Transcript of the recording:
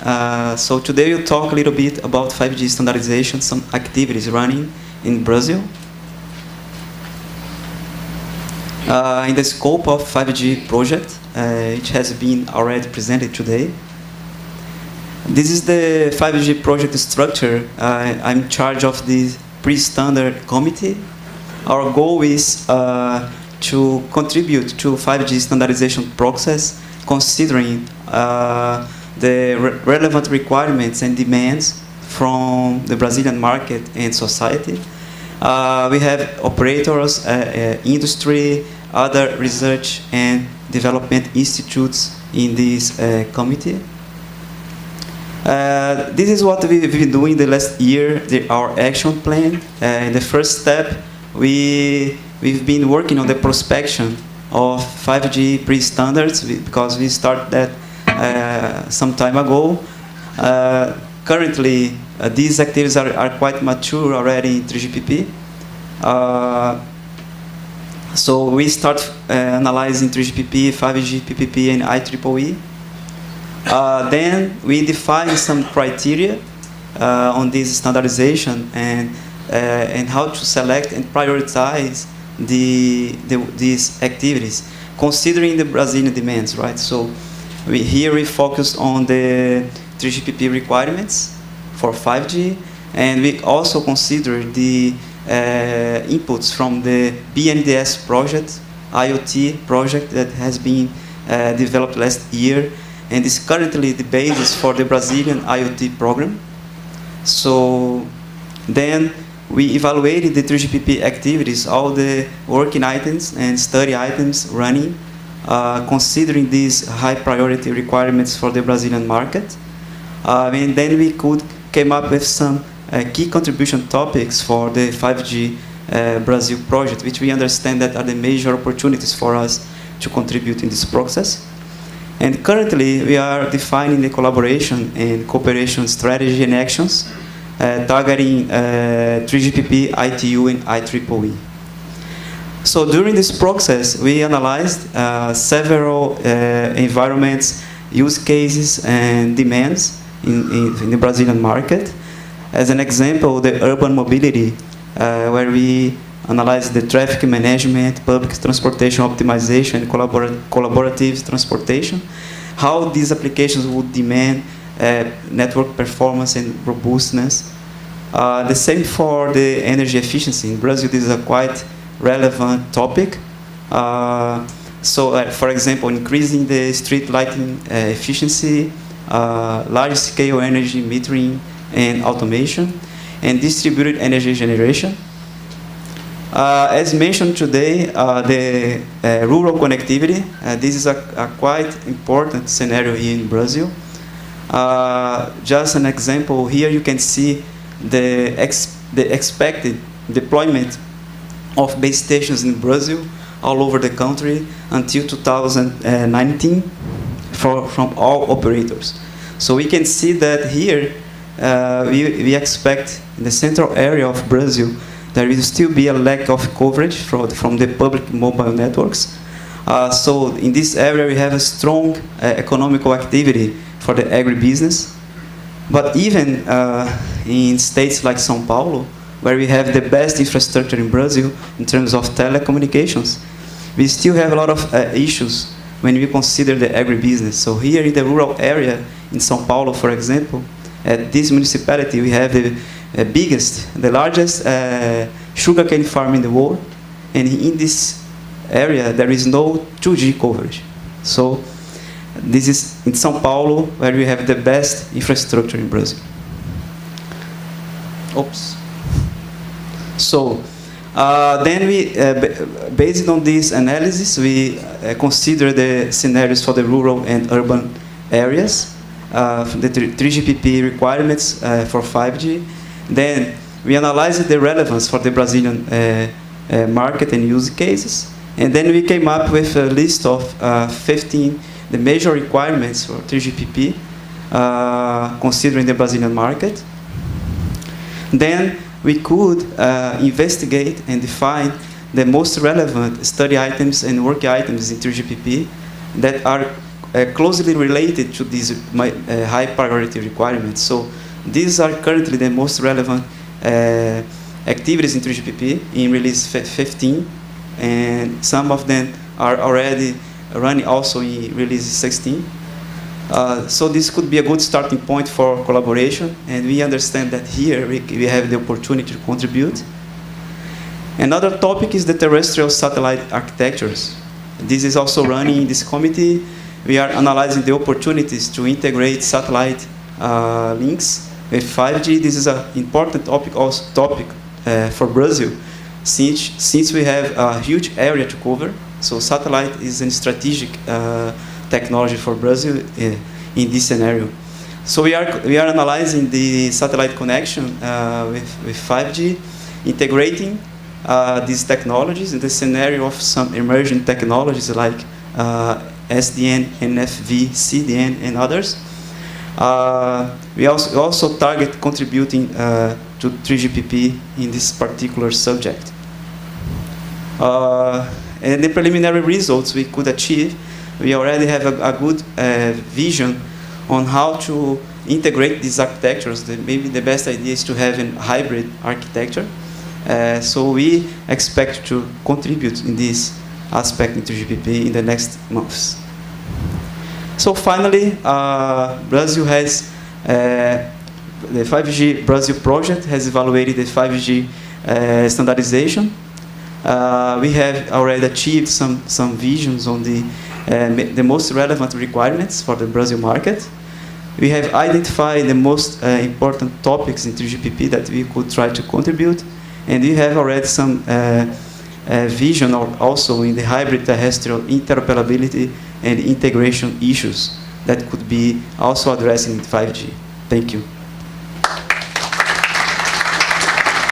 So today we'll talk a little bit about 5G standardization, some activities running in Brazil. In the scope of 5G project, it has been already presented today. This is the 5G project structure. I'm in charge of the pre-standard committee. Our goal is to contribute to 5G standardization process, considering the relevant requirements and demands from the Brazilian market and society. We have operators, industry, other research and development institutes in this committee. This is what we've been doing the last year, our action plan. In the first step, we've been working on the prospection of 5G pre-standards because we started that some time ago. Currently, these activities are quite mature already in 3GPP. So we start analyzing 3GPP, 5G, PPP, and IEEE. Then we define some criteria on this standardization and how to select and prioritize these activities, considering the Brazilian demands, right? So here we focused on the 3GPP requirements for 5G, and we also consider the inputs from the BNDES project, IoT project that has been developed last year, and is currently the basis for the Brazilian IoT program. So then we evaluated the 3GPP activities, all the working items and study items running, considering these high priority requirements for the Brazilian market. And then we came up with some key contribution topics for the 5G Brazil project, which we understand that are the major opportunities for us to contribute in this process. And currently, we are defining the collaboration and cooperation strategy and actions targeting 3GPP, ITU, and IEEE. So during this process, we analyzed several environments, use cases, and demands in the Brazilian market. As an example, the urban mobility, where we analyze the traffic management, public transportation optimization, and collaborative transportation, how these applications would demand network performance and robustness. The same for the energy efficiency. In Brazil, this is a quite relevant topic. For example, increasing the street lighting efficiency, large-scale energy metering and automation, and distributed energy generation. As mentioned today, the rural connectivity, this is a quite important scenario here in Brazil. Just an example, here you can see the expected deployment of base stations in Brazil all over the country until 2019 from all operators. So we can see that here we expect in the central area of Brazil there will still be a lack of coverage from the public mobile networks. So in this area we have a strong economical activity for the agribusiness. But even in states like São Paulo, where we have the best infrastructure in Brazil in terms of telecommunications, we still have a lot of issues when we consider the agribusiness. So here in the rural area in São Paulo, for example, at this municipality we have the largest sugarcane farm in the world, and in this area there is no 2G coverage. So this is in São Paulo where we have the best infrastructure in Brazil. Oops. So then we, based on this analysis, we consider the scenarios for the rural and urban areas, the 3GPP requirements for 5G. Then we analyzed the relevance for the Brazilian market and use cases. And then we came up with a list of 15 the major requirements for 3GPP, considering the Brazilian market. Then we could investigate and define the most relevant study items and work items in 3GPP that are closely related to these high priority requirements. So these are currently the most relevant activities in 3GPP in release 15, and some of them are already running also in release 16. So this could be a good starting point for collaboration, and we understand that here we have the opportunity to contribute. Another topic is the terrestrial satellite architectures. This is also running in this committee. We are analyzing the opportunities to integrate satellite links with 5G. This is an important topic for Brazil, since we have a huge area to cover. So satellite is a strategic technology for Brazil in this scenario. So we are analyzing the satellite connection with 5G, integrating these technologies in the scenario of some emerging technologies like SDN, NFV, CDN, and others. We also target contributing to 3GPP in this particular subject. And the preliminary results we could achieve, we already have a good vision on how to integrate these architectures. Maybe the best idea is to have a hybrid architecture. So we expect to contribute in this aspect in 3GPP in the next months. So finally, Brazil has, the 5G Brazil project has evaluated the 5G standardization. We have already achieved some visions on the most relevant requirements for the Brazil market. We have identified the most important topics in 3GPP that we could try to contribute, and we have already some vision also in the hybrid terrestrial interoperability and integration issues that could be also addressed in 5G. Thank you.